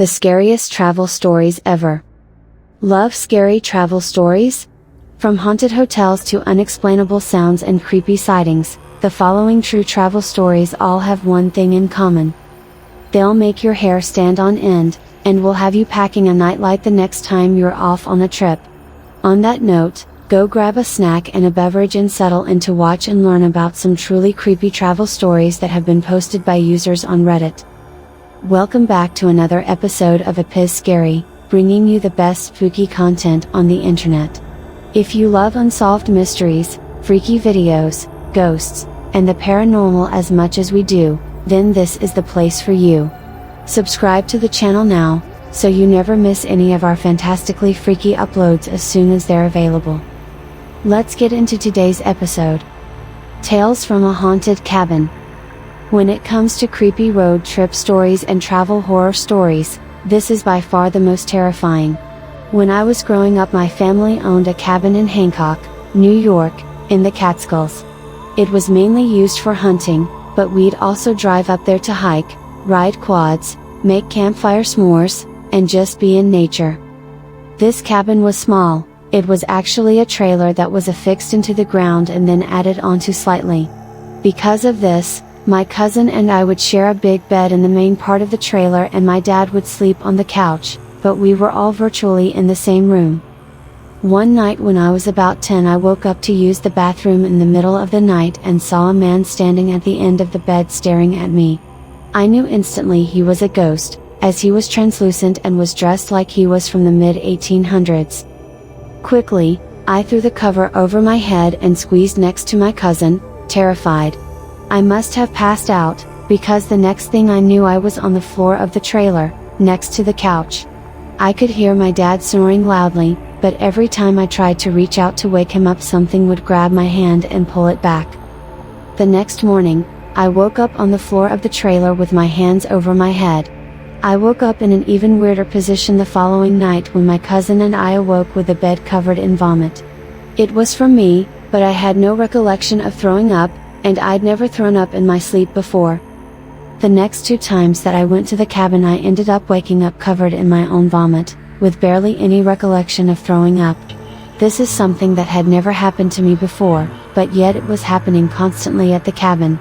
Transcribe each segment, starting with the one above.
the scariest travel stories ever. Love scary travel stories? From haunted hotels to unexplainable sounds and creepy sightings, the following true travel stories all have one thing in common. They'll make your hair stand on end, and will have you packing a nightlight the next time you're off on a trip. On that note, go grab a snack and a beverage and settle in to watch and learn about some truly creepy travel stories that have been posted by users on Reddit. Welcome back to another episode of Epiz Scary, bringing you the best spooky content on the internet. If you love unsolved mysteries, freaky videos, ghosts, and the paranormal as much as we do, then this is the place for you. Subscribe to the channel now, so you never miss any of our fantastically freaky uploads as soon as they're available. Let's get into today's episode. Tales from a Haunted Cabin. When it comes to creepy road trip stories and travel horror stories, this is by far the most terrifying. When I was growing up, my family owned a cabin in Hancock, New York, in the Catskills. It was mainly used for hunting, but we'd also drive up there to hike, ride quads, make campfire s'mores, and just be in nature. This cabin was small. It was actually a trailer that was affixed into the ground and then added onto slightly. Because of this, my cousin and I would share a big bed in the main part of the trailer, and my dad would sleep on the couch, but we were all virtually in the same room. One night when I was about 10, I woke up to use the bathroom in the middle of the night and saw a man standing at the end of the bed staring at me. I knew instantly he was a ghost, as he was translucent and was dressed like he was from the mid-1800s. Quickly, I threw the cover over my head and squeezed next to my cousin, terrified. I must have passed out, because the next thing I knew I was on the floor of the trailer, next to the couch. I could hear my dad snoring loudly, but every time I tried to reach out to wake him up, something would grab my hand and pull it back. The next morning, I woke up on the floor of the trailer with my hands over my head. I woke up in an even weirder position the following night when my cousin and I awoke with the bed covered in vomit. It was from me, but I had no recollection of throwing up, and I'd never thrown up in my sleep before. The next 2 times that I went to the cabin, I ended up waking up covered in my own vomit, with barely any recollection of throwing up. This is something that had never happened to me before, but yet it was happening constantly at the cabin.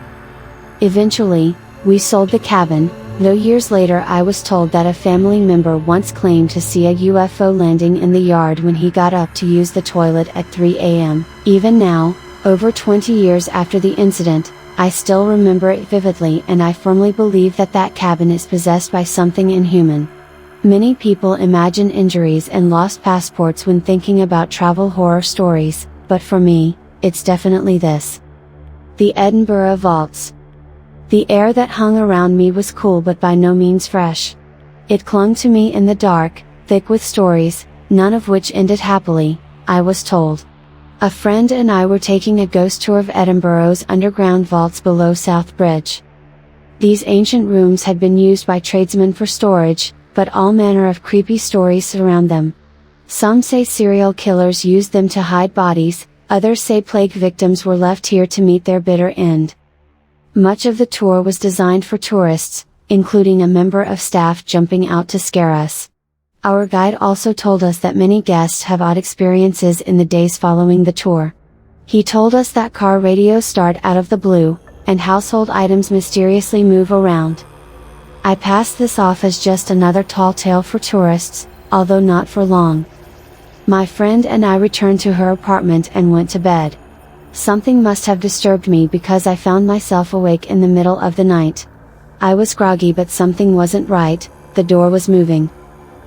Eventually, we sold the cabin, though years later I was told that a family member once claimed to see a UFO landing in the yard when he got up to use the toilet at 3 a.m. Even now, over 20 years after the incident, I still remember it vividly, and I firmly believe that that cabin is possessed by something inhuman. Many people imagine injuries and lost passports when thinking about travel horror stories, but for me, it's definitely this. The Edinburgh Vaults. The air that hung around me was cool but by no means fresh. It clung to me in the dark, thick with stories, none of which ended happily, I was told. A friend and I were taking a ghost tour of Edinburgh's underground vaults below South Bridge. These ancient rooms had been used by tradesmen for storage, but all manner of creepy stories surround them. Some say serial killers used them to hide bodies, others say plague victims were left here to meet their bitter end. Much of the tour was designed for tourists, including a member of staff jumping out to scare us. Our guide also told us that many guests have odd experiences in the days following the tour. He told us that car radios start out of the blue, and household items mysteriously move around. I passed this off as just another tall tale for tourists, although not for long. My friend and I returned to her apartment and went to bed. Something must have disturbed me because I found myself awake in the middle of the night. I was groggy, but something wasn't right. The door was moving.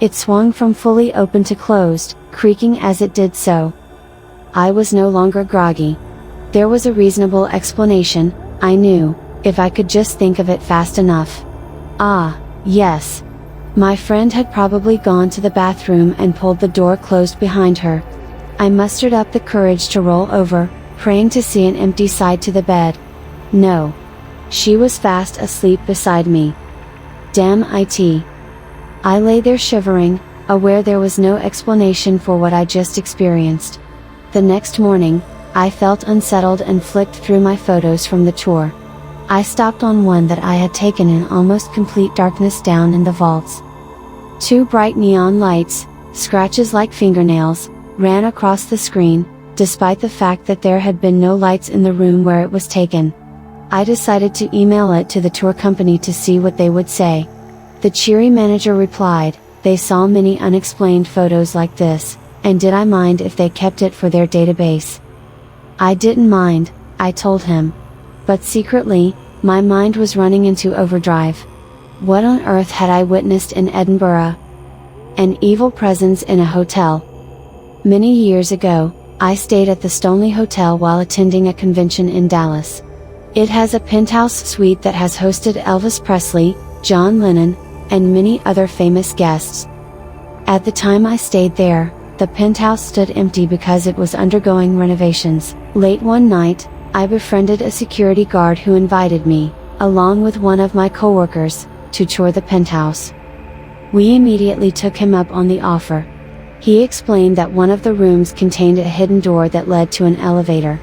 It swung from fully open to closed, creaking as it did so. I was no longer groggy. There was a reasonable explanation, I knew, if I could just think of it fast enough. Ah, yes. My friend had probably gone to the bathroom and pulled the door closed behind her. I mustered up the courage to roll over, praying to see an empty side to the bed. No. She was fast asleep beside me. Damn it. I lay there shivering, aware there was no explanation for what I just experienced. The next morning, I felt unsettled and flicked through my photos from the tour. I stopped on one that I had taken in almost complete darkness down in the vaults. Two bright neon lights, scratches like fingernails, ran across the screen, despite the fact that there had been no lights in the room where it was taken. I decided to email it to the tour company to see what they would say. The cheery manager replied, they saw many unexplained photos like this, and did I mind if they kept it for their database? I didn't mind, I told him. But secretly, my mind was running into overdrive. What on earth had I witnessed in Edinburgh? An evil presence in a hotel. Many years ago, I stayed at the Stoneleigh Hotel while attending a convention in Dallas. It has a penthouse suite that has hosted Elvis Presley, John Lennon, and many other famous guests. At the time I stayed there, the penthouse stood empty because it was undergoing renovations. Late one night, I befriended a security guard who invited me, along with one of my coworkers, to tour the penthouse. We immediately took him up on the offer. He explained that one of the rooms contained a hidden door that led to an elevator.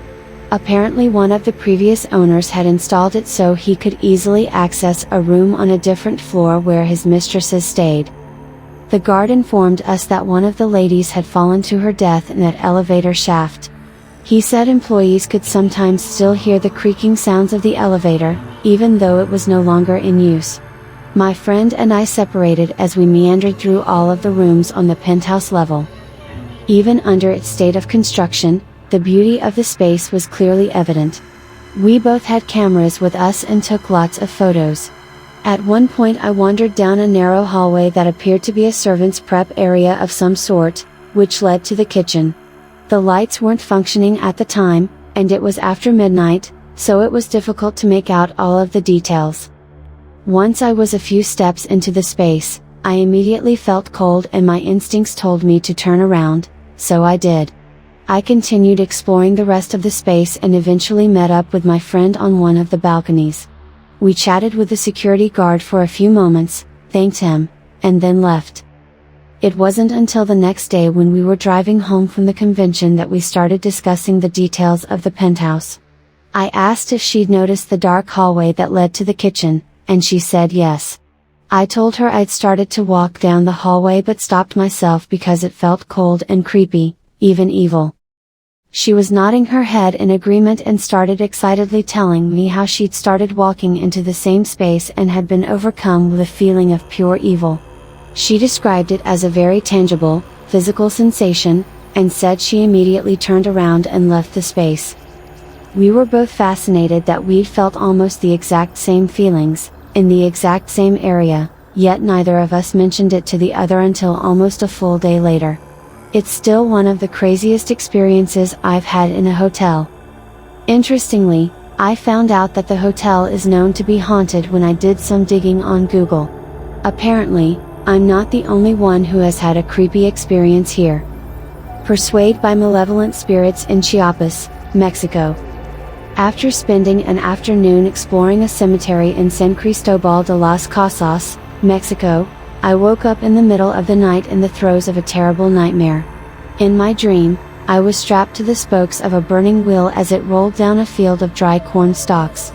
Apparently one of the previous owners had installed it so he could easily access a room on a different floor where his mistresses stayed. The guard informed us that one of the ladies had fallen to her death in that elevator shaft. He said employees could sometimes still hear the creaking sounds of the elevator, even though it was no longer in use. My friend and I separated as we meandered through all of the rooms on the penthouse level. Even under its state of construction, the beauty of the space was clearly evident. We both had cameras with us and took lots of photos. At one point I wandered down a narrow hallway that appeared to be a servant's prep area of some sort, which led to the kitchen. The lights weren't functioning at the time, and it was after midnight, so it was difficult to make out all of the details. Once I was a few steps into the space, I immediately felt cold and my instincts told me to turn around, so I did. I continued exploring the rest of the space and eventually met up with my friend on one of the balconies. We chatted with the security guard for a few moments, thanked him, and then left. It wasn't until the next day when we were driving home from the convention that we started discussing the details of the penthouse. I asked if she'd noticed the dark hallway that led to the kitchen, and she said yes. I told her I'd started to walk down the hallway but stopped myself because it felt cold and creepy, even evil. She was nodding her head in agreement and started excitedly telling me how she'd started walking into the same space and had been overcome with a feeling of pure evil. She described it as a very tangible, physical sensation, and said she immediately turned around and left the space. We were both fascinated that we'd felt almost the exact same feelings, in the exact same area, yet neither of us mentioned it to the other until almost a full day later. It's still one of the craziest experiences I've had in a hotel. Interestingly, I found out that the hotel is known to be haunted when I did some digging on Google. Apparently, I'm not the only one who has had a creepy experience here. Persuaded by malevolent spirits in Chiapas, Mexico. After spending an afternoon exploring a cemetery in San Cristobal de las Casas, Mexico, I woke up in the middle of the night in the throes of a terrible nightmare. In my dream, I was strapped to the spokes of a burning wheel as it rolled down a field of dry corn stalks.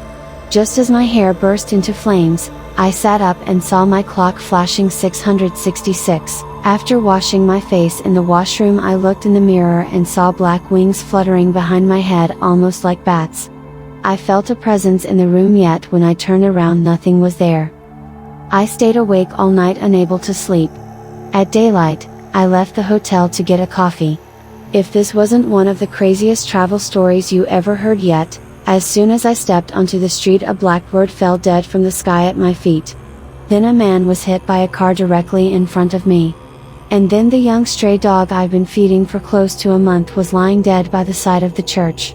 Just as my hair burst into flames, I sat up and saw my clock flashing 666. After washing my face in the washroom, I looked in the mirror and saw black wings fluttering behind my head almost like bats. I felt a presence in the room, yet when I turned around nothing was there. I stayed awake all night unable to sleep. At daylight, I left the hotel to get a coffee. If this wasn't one of the craziest travel stories you ever heard yet, as soon as I stepped onto the street a blackbird fell dead from the sky at my feet. Then a man was hit by a car directly in front of me. And then the young stray dog I've been feeding for close to a month was lying dead by the side of the church.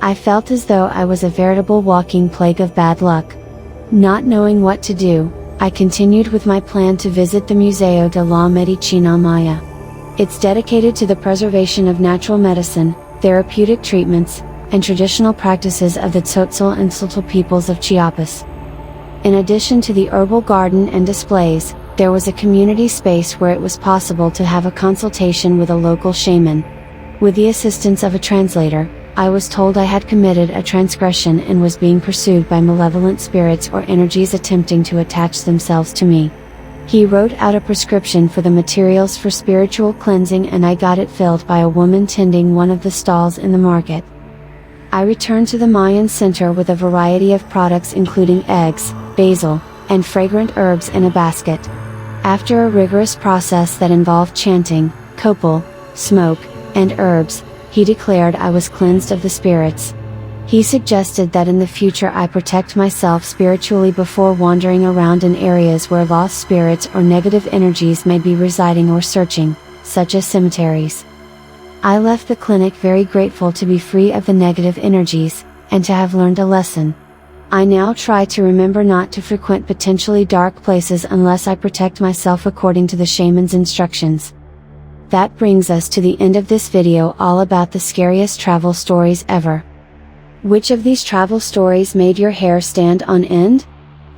I felt as though I was a veritable walking plague of bad luck. Not knowing what to do, I continued with my plan to visit the Museo de la Medicina Maya. It's dedicated to the preservation of natural medicine, therapeutic treatments, and traditional practices of the Tzotzil and Tzotl peoples of Chiapas. In addition to the herbal garden and displays, there was a community space where it was possible to have a consultation with a local shaman. With the assistance of a translator, I was told I had committed a transgression and was being pursued by malevolent spirits or energies attempting to attach themselves to me. He wrote out a prescription for the materials for spiritual cleansing, and I got it filled by a woman tending one of the stalls in the market. I returned to the Mayan center with a variety of products including eggs, basil, and fragrant herbs in a basket. After a rigorous process that involved chanting, copal, smoke, and herbs, he declared I was cleansed of the spirits. He suggested that in the future I protect myself spiritually before wandering around in areas where lost spirits or negative energies may be residing or searching, such as cemeteries. I left the clinic very grateful to be free of the negative energies, and to have learned a lesson. I now try to remember not to frequent potentially dark places unless I protect myself according to the shaman's instructions. That brings us to the end of this video all about the scariest travel stories ever. Which of these travel stories made your hair stand on end?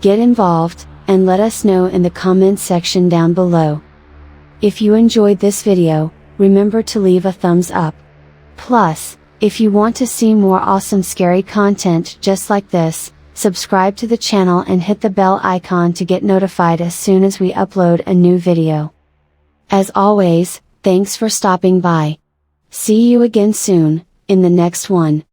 Get involved, and let us know in the comments section down below. If you enjoyed this video, remember to leave a thumbs up. Plus, if you want to see more awesome scary content just like this, subscribe to the channel and hit the bell icon to get notified as soon as we upload a new video. As always, thanks for stopping by. See you again soon, in the next one.